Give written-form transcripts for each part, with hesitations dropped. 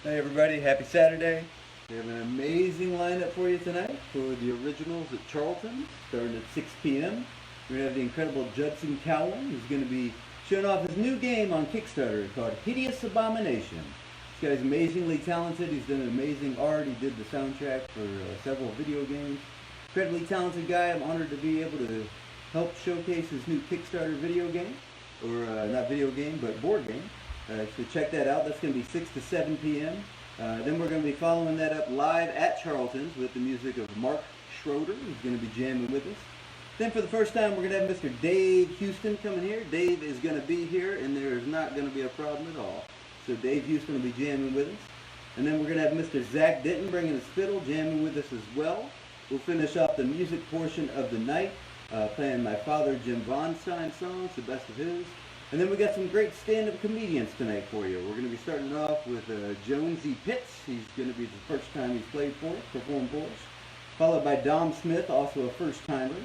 Hey everybody, happy Saturday. We have an amazing lineup for you tonight for the originals at Charlton, starting at 6 p.m. We're going to have the incredible Judson Cowan, who's going to be showing off his new game on Kickstarter called Hideous Abomination. This guy's amazingly talented. He's done amazing art. He did the soundtrack for several video games. Incredibly talented guy. I'm honored to be able to help showcase his new Kickstarter video game, or not video game, but board game. So check that out. That's going to be 6 to 7 p.m. Then we're going to be following that up live at Charlton's with the music of Mark Schroeder, who's going to be jamming with us. Then for the first time, we're going to have Mr. Dave Houston coming here. Dave is going to be here, and there is not going to be a problem at all. So Dave Houston will be jamming with us. And then we're going to have Mr. Zach Denton bringing his fiddle, jamming with us as well. We'll finish off the music portion of the night, playing my father Jim Von Stein songs, the best of his. And then we got some great stand-up comedians tonight for you. We're going to be starting off with Jonesy Pitts. He's going to be the first time he's performed for us. Followed by Dom Smith, also a first-timer.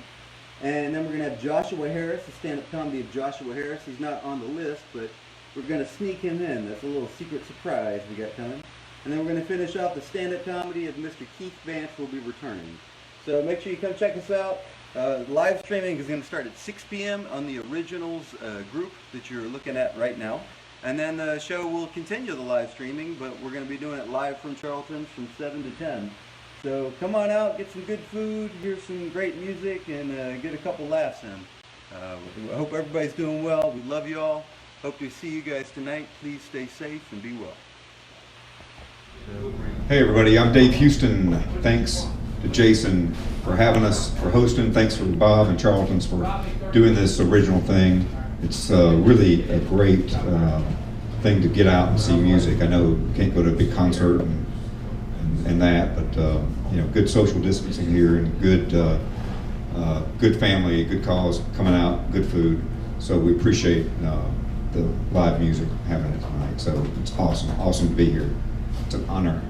And then we're going to have Joshua Harris, the stand-up comedy of Joshua Harris. He's not on the list, but we're going to sneak him in. That's a little secret surprise we got coming. And then we're going to finish off the stand-up comedy of Mr. Keith Vance will be returning. So make sure you come check us out. Live streaming is going to start at 6 p.m. on the Originals group that you're looking at right now. And then the show will continue the live streaming, but we're going to be doing it live from Charlton from 7 to 10. So come on out, get some good food, hear some great music, and get a couple laughs in. I hope everybody's doing well. We love you all. Hope to see you guys tonight. Please stay safe and be well. Hey everybody, I'm Dave Houston. Thanks to Jason for having us, for hosting. Thanks for Bob and Charlton's for doing this original thing. It's really a great thing to get out and see music. I know you can't go to a big concert and that, but you know, good social distancing here and good family, good cause coming out, good food. So we appreciate the live music having it tonight. So it's awesome to be here. It's an honor.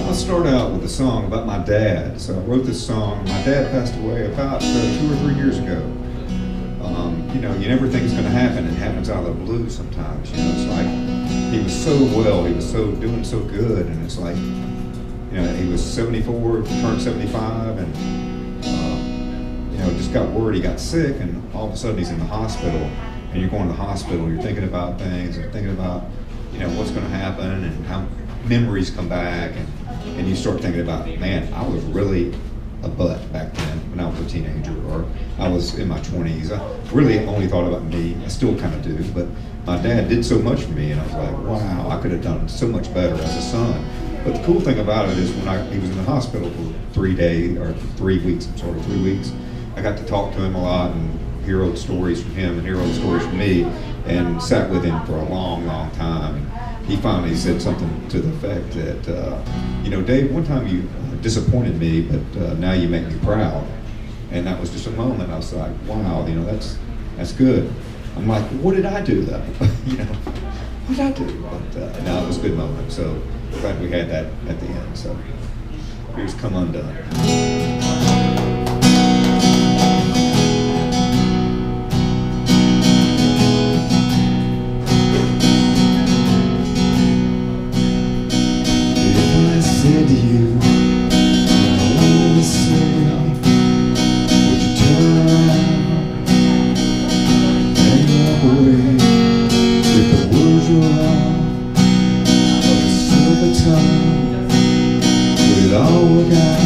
I'll start out with a song about my dad. So I wrote this song. My dad passed away about 2 or 3 years ago. You know, you never think it's going to happen. It happens out of the blue sometimes. You know, it's like he was so well, he was doing so good, and it's like, you know, he was 74, turned 75, and you know, just got word he got sick, and all of a sudden he's in the hospital. And you're going to the hospital. You're thinking about things, and thinking about, you know, what's going to happen, and how memories come back, and you start thinking about, man, I was really a butt back then when I was a teenager, or I was in my 20s. I really only thought about me. I still kind of do, but my dad did so much for me, and I was like, wow, I could have done so much better as a son. But the cool thing about it is when he was in the hospital for 3 weeks, I got to talk to him a lot and hear old stories from him and hear old stories from me, and sat with him for a long time. He finally said something to the effect that, you know, Dave, one time you disappointed me, but now you make me proud. And that was just a moment. I was like, wow, you know, that's good. I'm like, what did I do though? You know, what did I do? But no, it was a good moment. So glad we had that at the end. So here's Come Undone. Said to you, I always say, would you turn around and walk away? If the words were wrong, of a silver tongue, would it all work out?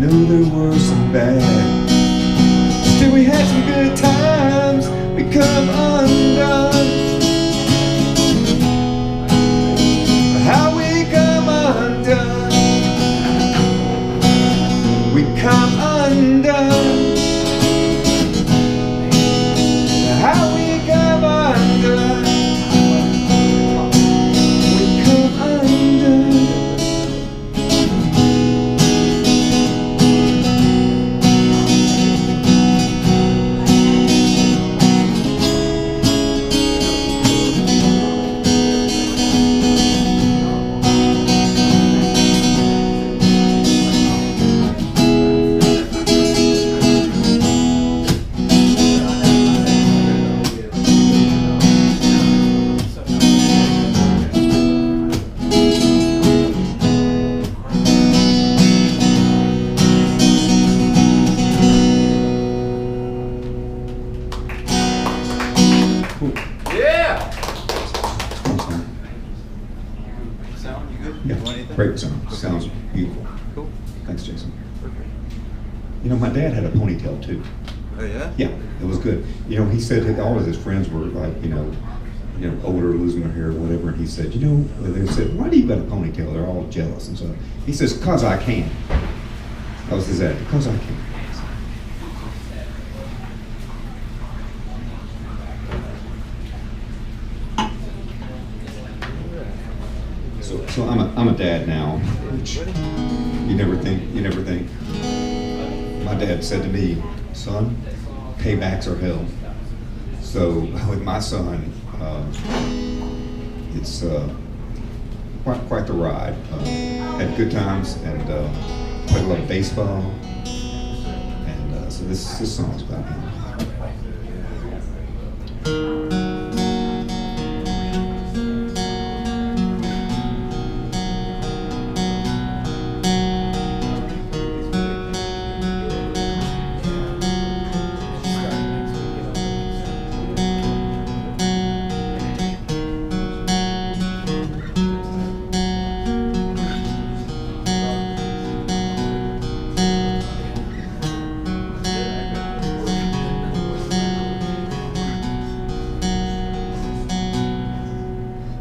know there were some bad. Still we had some good times, we come undone. How we come undone, we come undone. How we come undone, we come undone. Sound, you good? Yeah, You want anything? great song. Sounds beautiful. Cool. Thanks, Jason. Perfect. You know, my dad had a ponytail too. Oh yeah? Yeah, it was good. You know, he said that all of his friends were like, older, losing their hair or whatever, and he said, they said, why do you got a ponytail? They're all jealous and stuff. He says, 'cause I can. That was his attitude, 'cause I can. So I'm a dad now, which you never think. My dad said to me, son, paybacks are hell. So with my son, it's quite the ride. Had good times and played a lot of baseball, and so this song's about him.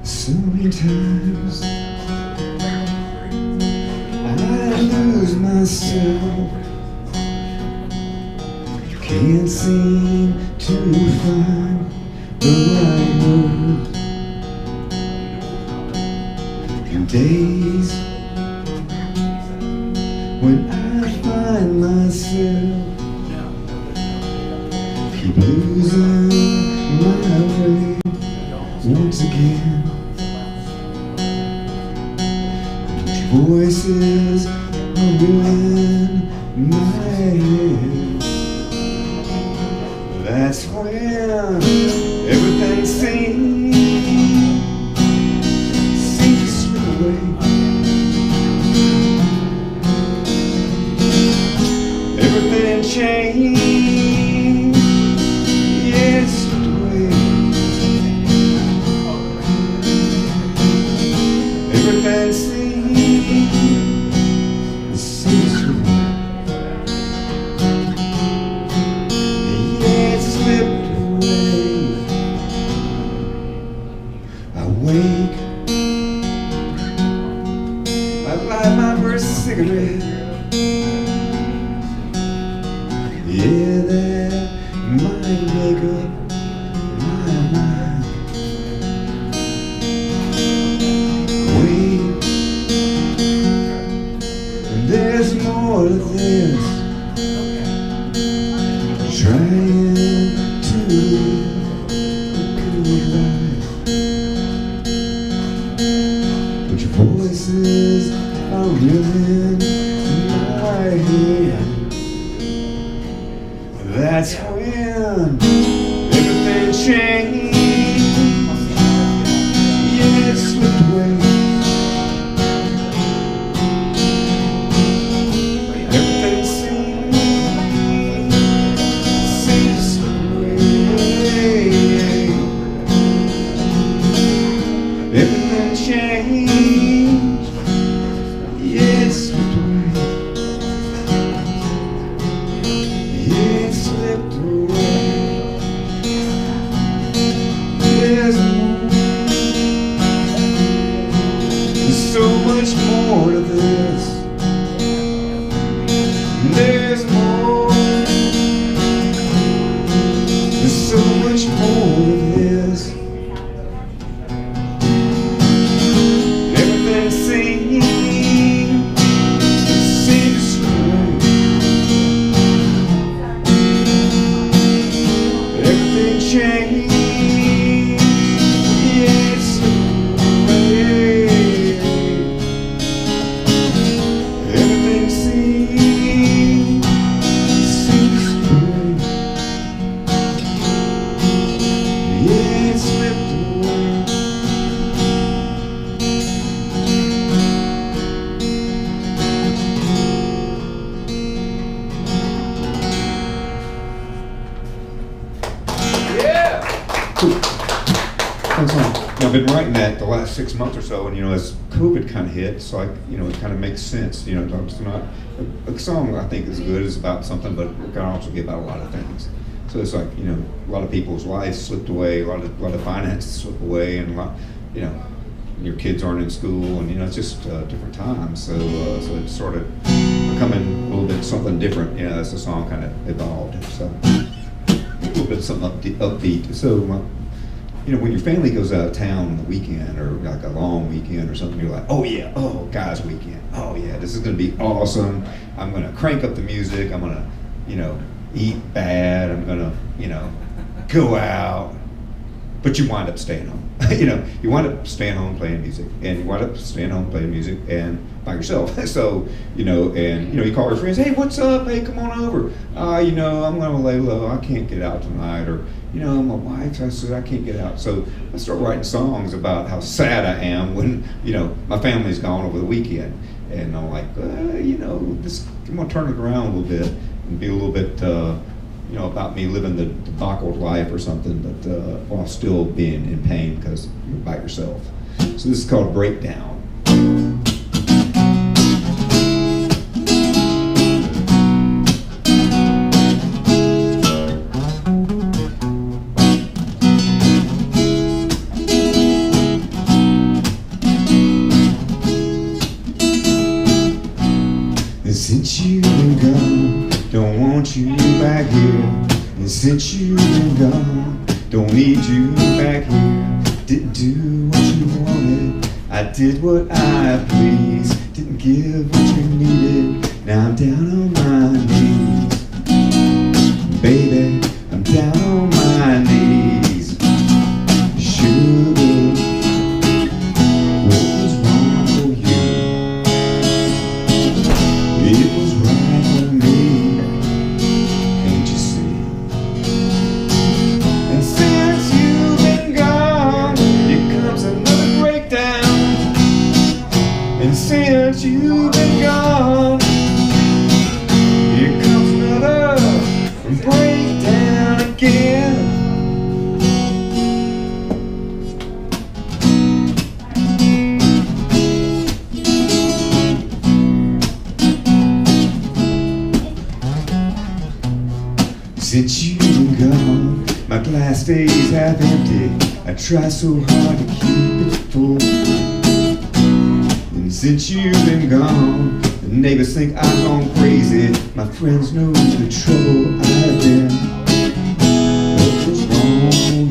So many times I lose myself, can't seem to find the right words. And days when I find myself keep losing my way once again. Voices are in my head. That's when everything seems to slip away. Everything changed, yeah, it slipped away. Everything seems cigarette. Yeah, that might make up my mind. Wait, there's more to this. Trying to live a good life, but your voices are real in my head. That's when everything changed. Yeah, it slipped away. Everything seemed to slip away. Everything changed. Yeah, it slipped away. Thanks, man. I've been writing that the last 6 months or so, and as COVID kind of hit, it's like it kind of makes sense. It's not a song I think is good is about something, but it can also be about a lot of things. So it's like a lot of people's lives slipped away, a lot of finances slipped away, and a lot, your kids aren't in school, and it's just different times. So it's sort of becoming a little bit something different. As the song kind of evolved. So a little bit of something upbeat. So when your family goes out of town on the weekend, or like a long weekend or something, you're like, oh yeah, oh guys' weekend, oh yeah, this is gonna be awesome. I'm gonna crank up the music. I'm gonna eat bad. I'm gonna go out. But you wind up staying home. You wind up staying home playing music, and you wind up staying home playing music and by yourself. So, you call your friends, hey, what's up? Hey, come on over. I'm gonna lay low. I can't get out tonight. Or, my wife, I said, I can't get out. So I start writing songs about how sad I am when, my family's gone over the weekend. And I'm like, I'm gonna turn it around a little bit and be a little bit, about me living the debauched life or something, but while still being in pain because you're by yourself. So this is called Breakdown. Since you've been gone, don't want you back here. And since you've been gone, don't need you back here. Didn't do what you wanted, I did what I pleased. Didn't give what you needed, now I'm down on my knees. Baby, I'm down on my knees. Sugar, what was wrong for you? It was right for me, can't you see? And since you've been gone, here comes another breakdown. And since you've been gone, here comes another breakdown again. Since you've been gone, my glass stays half empty. I try so hard to keep it full. And since you've been gone, the neighbors think I've gone crazy. My friends know the trouble I've been. What was wrong with you?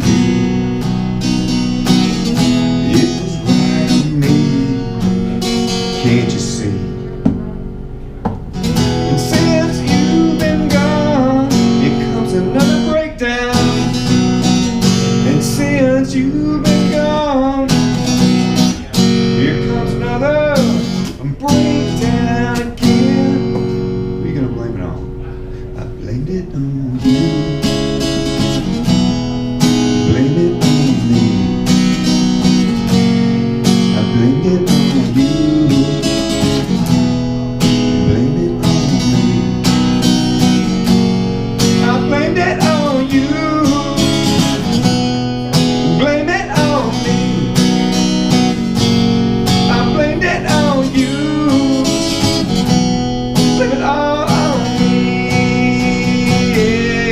It was right for me, can't you see? And since you've been gone, here comes another breakdown. And since you've been gone, here comes another breakdown again. Who are you gonna blame it on? I blamed it on you. Blame it on me. I blamed it on you. Blame it on me. I blamed it on you. Blame it on me. I blamed it on you. Blame it all on me. Yeah.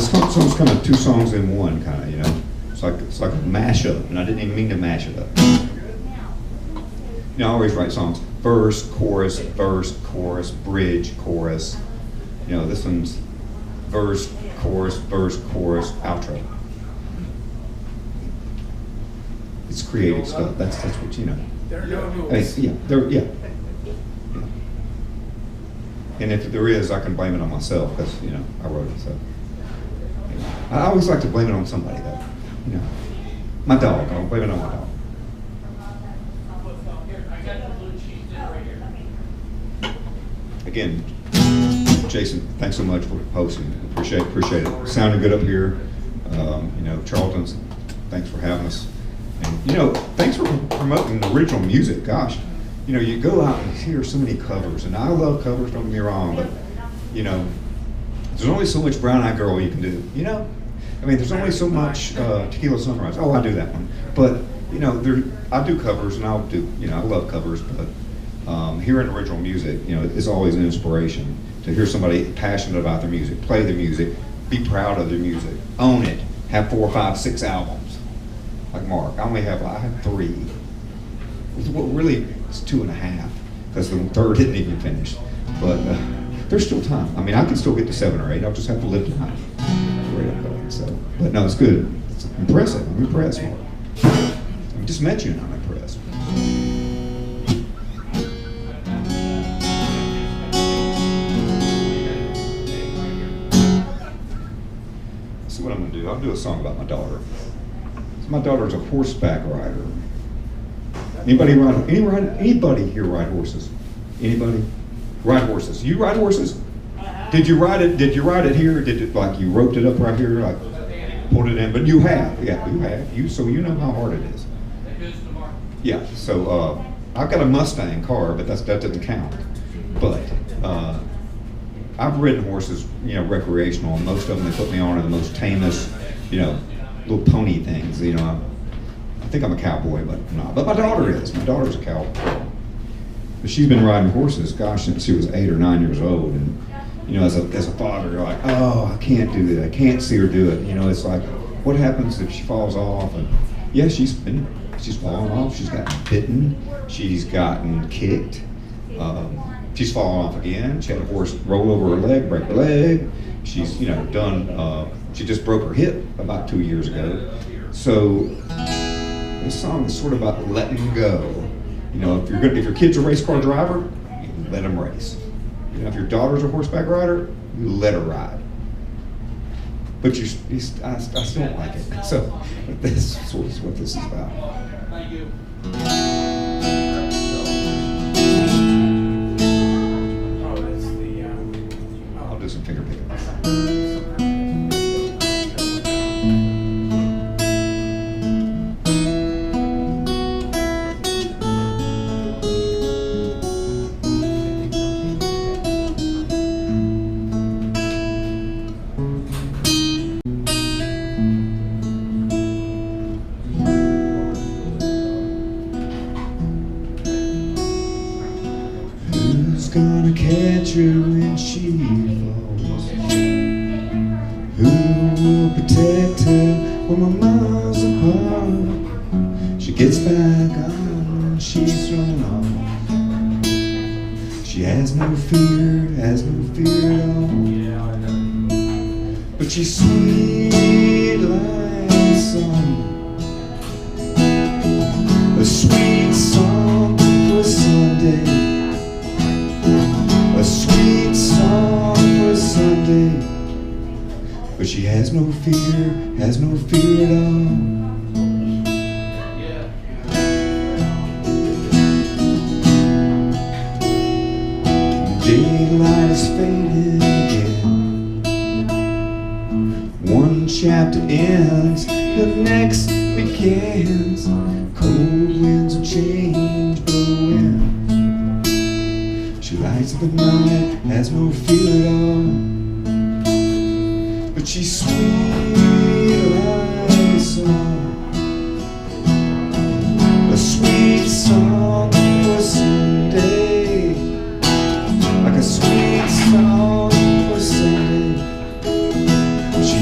this song's kind of two songs in one, kind of, you know. It's like a mashup, and I didn't even mean to mash it up. You know, I always write songs: verse, chorus, bridge, chorus. You know, this one's verse, chorus, outro. It's creative stuff. That's what you know. There are no rules. Yeah. And if there is, I can blame it on myself because you know I wrote it. So I always like to blame it on somebody, though. You know, my dog. I'll blame it on my dog. Again, Jason, thanks so much for hosting. Appreciate it. Sounded good up here. You know, Charlton's, thanks for having us. And you know, thanks for promoting original music. Gosh, you know, you go out and hear so many covers, and I love covers. Don't get me wrong, but you know, there's only so much Brown Eyed Girl you can do. You know, I mean, there's only so much Tequila Sunrise. Oh, I do that one. But you know, I do covers, and I'll do. You know, I love covers, but hearing original music, you know, is always an inspiration to hear somebody passionate about their music, play their music, be proud of their music, own it, have 4, 5, 6 albums. Like Mark, I have 3. Well, really, it's 2.5 because the third didn't even finish. But there's still time. I mean, I can still get to 7 or 8. I'll just have to live to 9. Where I'm going. So, but no, it's good. It's impressive. I'm impressed, Mark. I just met you, and I'm impressed. See what I'm gonna do. I'll do a song about my daughter. My daughter's a horseback rider. Anybody here ride horses? Anybody ride horses? You ride horses? Did you ride it here? Did it like you roped it up right here, like pulled it in? But you have, yeah, you have. So you know how hard it is. Yeah. So I've got a Mustang car, but that doesn't count. But I've ridden horses, you know, recreational, and most of them they put me on are the most tamest, you know, little pony things. You know, I think I'm a cowboy, but I'm not. But my daughter is. My daughter's a cowboy. But she's been riding horses, gosh, since she was 8 or 9 years old. And you know, as a father, you're like, oh, I can't do that. I can't see her do it. You know, it's like, what happens if she falls off? And yeah, she's fallen off. She's gotten bitten. She's gotten kicked. She's fallen off again. She had a horse roll over her leg, break her leg. She's, you know, done. She just broke her hip about 2 years ago. So this song is sort of about letting go. You know, if your kid's a race car driver, you let them race. You know, if your daughter's a horseback rider, you let her ride. But I still don't like it. So this is what this is about. Thank you. I'll do some finger picking. Gonna catch her when she falls? Who will protect her when we're miles apart? She gets back on when she's thrown off. She has no fear at all. But she's sweet like a song, a sweet song for Sunday. A sweet song for Sunday, but she has no fear at all. Daylight is fading again. One chapter ends, the next begins. Cold winds of change blowing. She lights up at night, has no fear at all. But she's sweet like a song, a sweet song for Sunday, like a sweet song for Sunday. She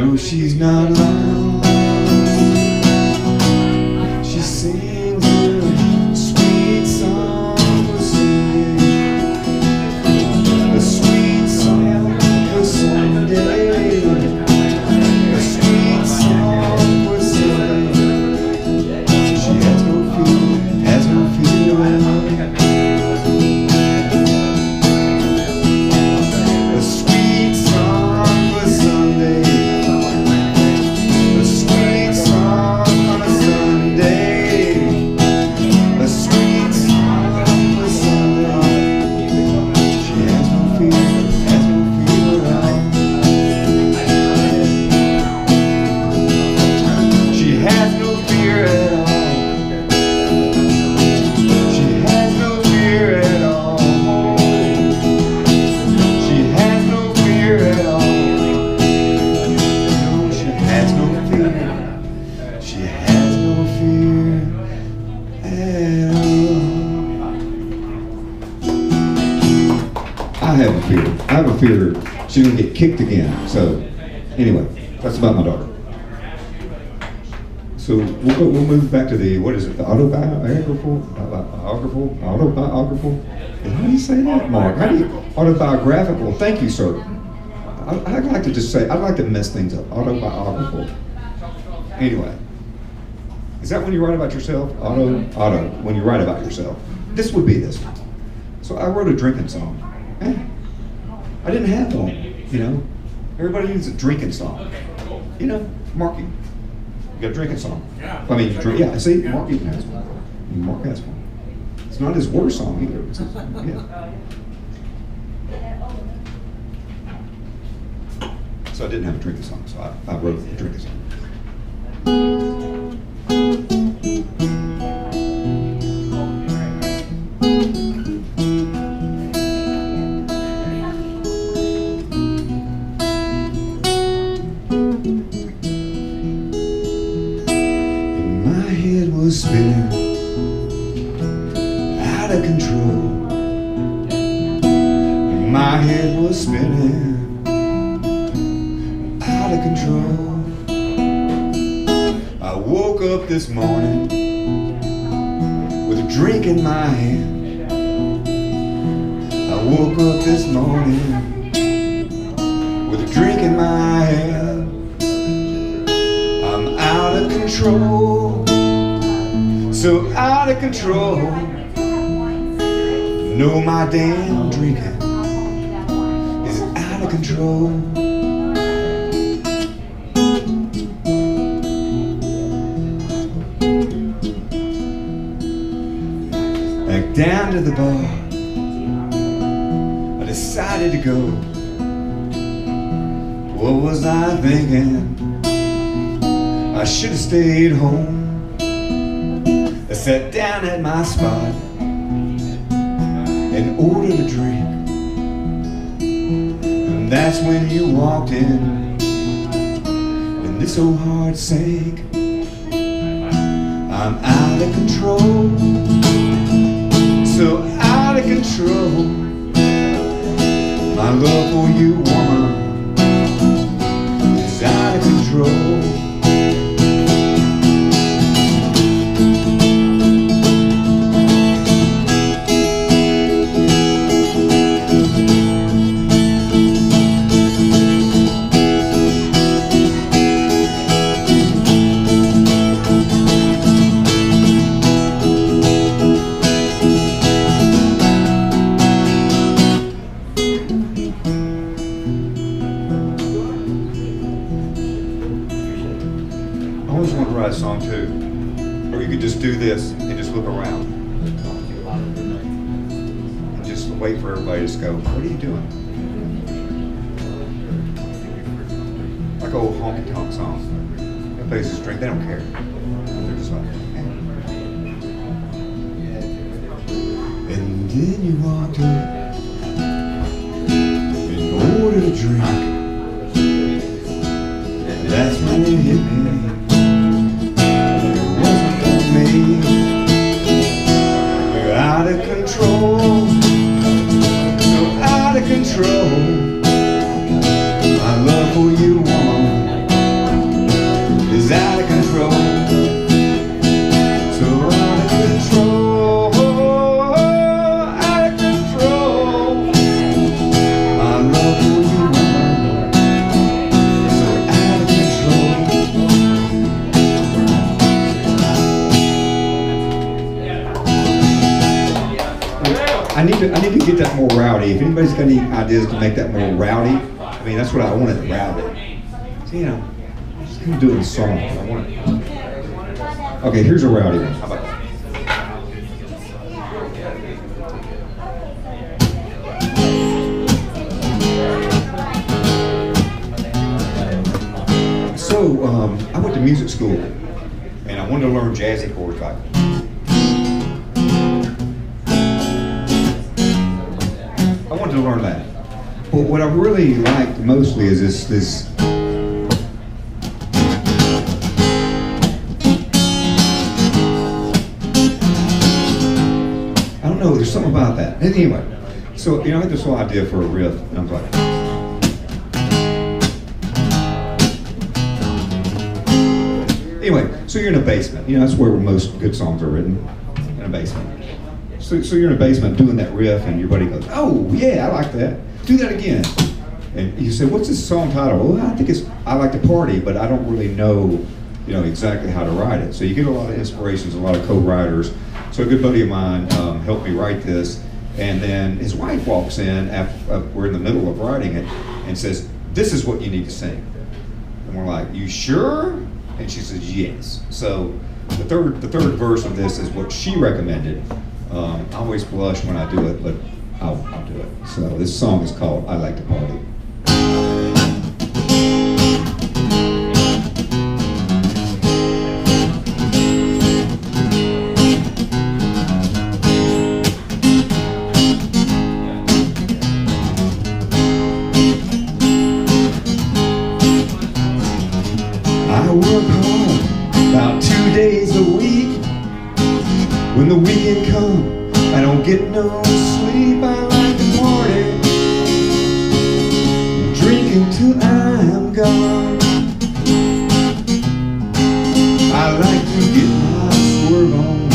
No, she's not loud. She sings a sweet song for Sunday. A sweet song for Sunday. A sweet song for Sunday. She has no fear, has no fear at all. A sweet song for Sunday. A sweet song on a Sunday. A sweet song for Sunday. She has no fear, has no fear at all. She has no fear at all. She has no fear at all. She has no fear at all. No, she has no fear. She has no fear at all. I have a fear. I have a fear she's gonna get kicked again. So, anyway, that's about my daughter. So we'll move back to the, what is it, the autobiographical? How do you say that, Mark? Autobiographical, thank you, sir. I'd like to just say, I'd like to mess things up, autobiographical. Anyway, is that when you write about yourself? Auto, when you write about yourself. This would be this one. So I wrote a drinking song. I didn't have one, you know. Everybody needs a drinking song. You know, Mark, you got a drinking song. I mean, yeah, see, Mark even has one. Mark has one. It's not his worst song either. It's his, yeah. So I didn't have a drinking song, so I wrote a drinking song. My head was spinning out of control. My head was spinning out of control. I woke up this morning with a drink in my hand. I woke up this morning with a drink in my hand. I'm out of control, so out of control. No, my damn drinking is out of control. Back down to the bar, I decided to go. What was I thinking? I should have stayed home. I sat down at my spot and ordered a drink. And that's when you walked in, and this old heart sank. I'm out of control, so out of control. My love for you, woman, is out of control. I always want to write a song too. Or you could just do this and just look around. And just wait for everybody to just go, what are you doing? Like old honky tonk songs. That plays this drink, they don't care. They're just like, hey. And then you walked up and ordered a drink. That's when it hit me. You're out of control, so out of control. My love for you, woman, I need to get that more rowdy. If anybody's got any ideas to make that more rowdy, I mean that's what I wanted, rowdy. So, you know, I'm just kind of doing songs. I want it. Okay, here's a rowdy one. How about that? So I went to music school, and I wanted to learn jazzy chords like. I wanted to learn that. But what I really liked mostly is this. I don't know. There's something about that. Anyway, so I had this whole idea for a riff, and I was like. Anyway, so you're in a basement. That's where most good songs are written, in a basement. So you're in a basement doing that riff, and your buddy goes, "Oh yeah, I like that. Do that again." And you say, "What's this song title?" "Well, I think it's I Like to Party, but I don't really know, exactly how to write it." So you get a lot of inspirations, a lot of co-writers. So a good buddy of mine helped me write this, and then his wife walks in after we're in the middle of writing it, and says, "This is what you need to sing." And we're like, "You sure?" And she says, "Yes." So the third verse of this is what she recommended. I always blush when I do it, but I'll do it. So this song is called I Like to Party. I work hard about 2 days a week. When the weekend comes, I don't get no sleep. I like to party, drink until I'm gone. I like to get my swerve on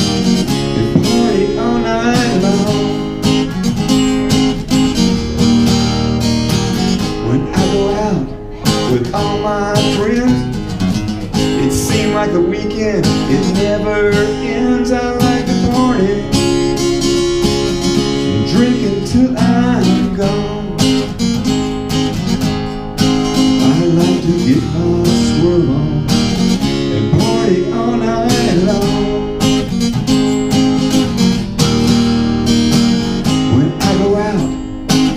and party all night long. When I go out with all my friends, it seems like the weekend, it never ends. I like to party, drink until I'm gone. I like to get my swerve on and party all night long. When I go out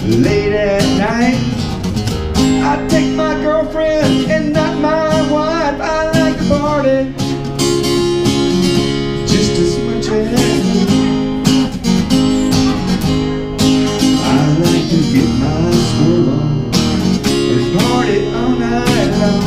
late at night, I take my girlfriend and not my wife. I like to party just as much as you. I like to get my swerve on and party all night long.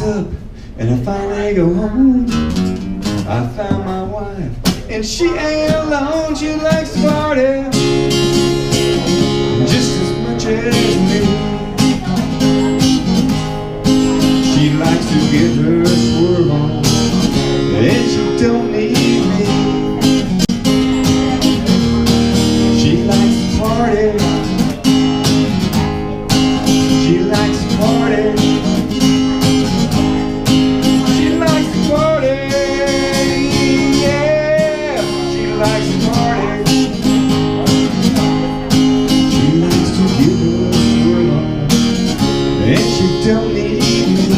Up and I finally go home, I found my wife and she ain't alone. She likes to party just as much as me. She likes to get her swerve on and she don't need me. She likes to party, she likes to party. Don't need me.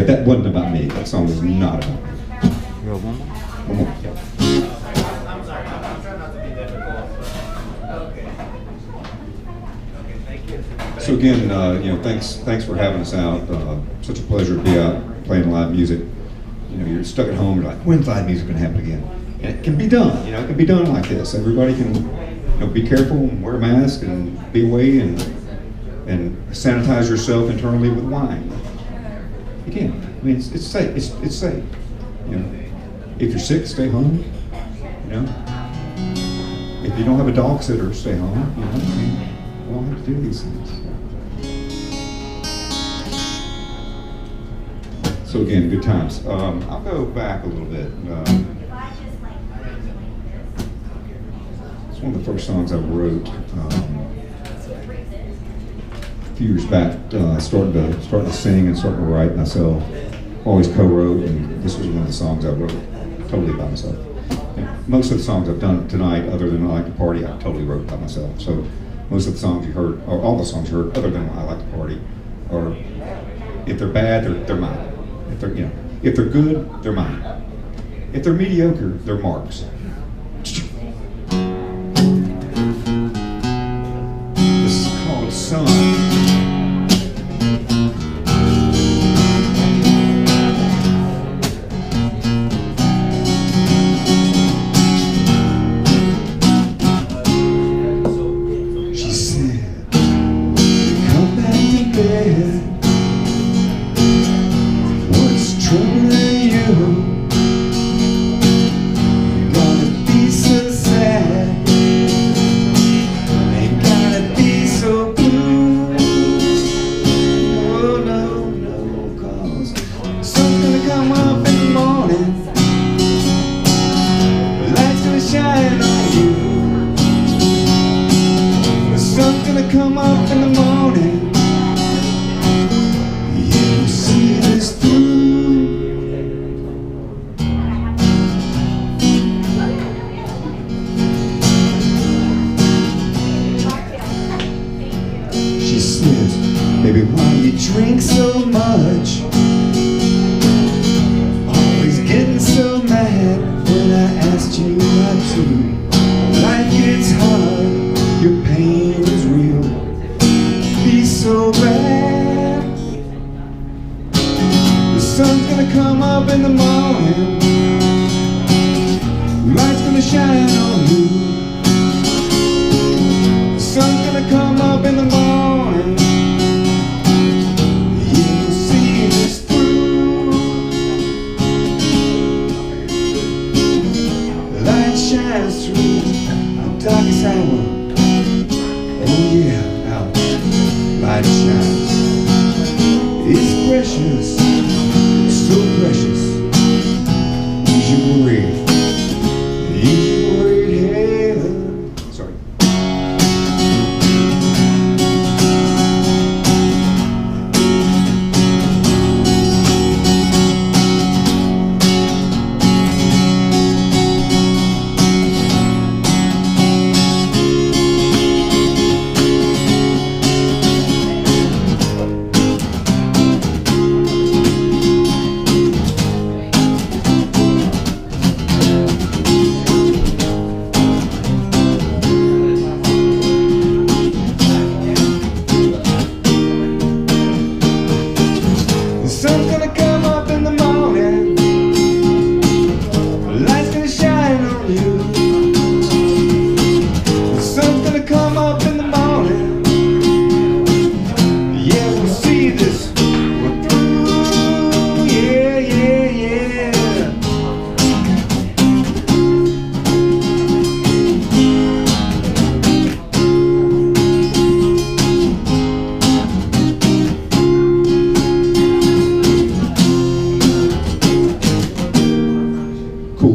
that wasn't about me. That song was not about me. Roll one more. One more. Yep. I'm sorry, I'm trying not to be difficult. Okay. Okay, thank you. So again, thanks for having us out. Such a pleasure to be out playing live music. You're stuck at home. You're like, when's live music going to happen again? And it can be done. It can be done like this. Everybody can, be careful and wear a mask and be away and sanitize yourself internally with wine. Again, it's safe. It's safe. If you're sick, stay home. If you don't have a dog sitter, stay home. We don't have to do these things. So again, good times. I'll go back a little bit. It's one of the first songs I wrote a few years back. Starting to sing and starting to write myself. Always co-wrote, and this was one of the songs I wrote totally by myself. And most of the songs I've done tonight, other than I Like to Party, I totally wrote by myself. So most of the songs you heard, or all the songs you heard, other than I Like to Party, or if they're bad, they're mine. If they're good, they're mine. If they're mediocre, they're Mark's. This is called Sun. She said, come back to bed. Troubling you, gonna be so sad, ain't gonna be so blue. Oh no, cause the sun's gonna come up in the morning, the light's gonna shine on you. The sun's gonna come up in the morning, yeah, we'll see this through. Baby, why you drink so much? Always getting so mad when I asked you not to. Life gets hard, your pain is real. Be so bad. The sun's gonna come up in the morning, light's gonna shine on you. The sun's gonna come up in the morning. Shines through the darkest hour. Oh yeah, our light shines. It's precious, so precious. Is you worried? Is you worried? Hey, sorry.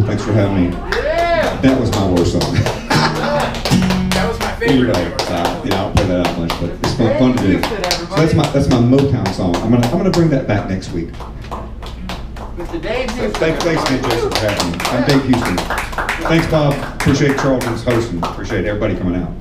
Thanks for having me. Yeah! That was my worst song. That was my favorite. I don't play that out much, but it's fun to do. So that's my Motown song. I'm gonna bring that back next week. Mr. Dave Houston. Thanks again, Jason, for having me. I'm Dave Houston. Thanks, Bob. Appreciate Charlton's hosting. Appreciate everybody coming out.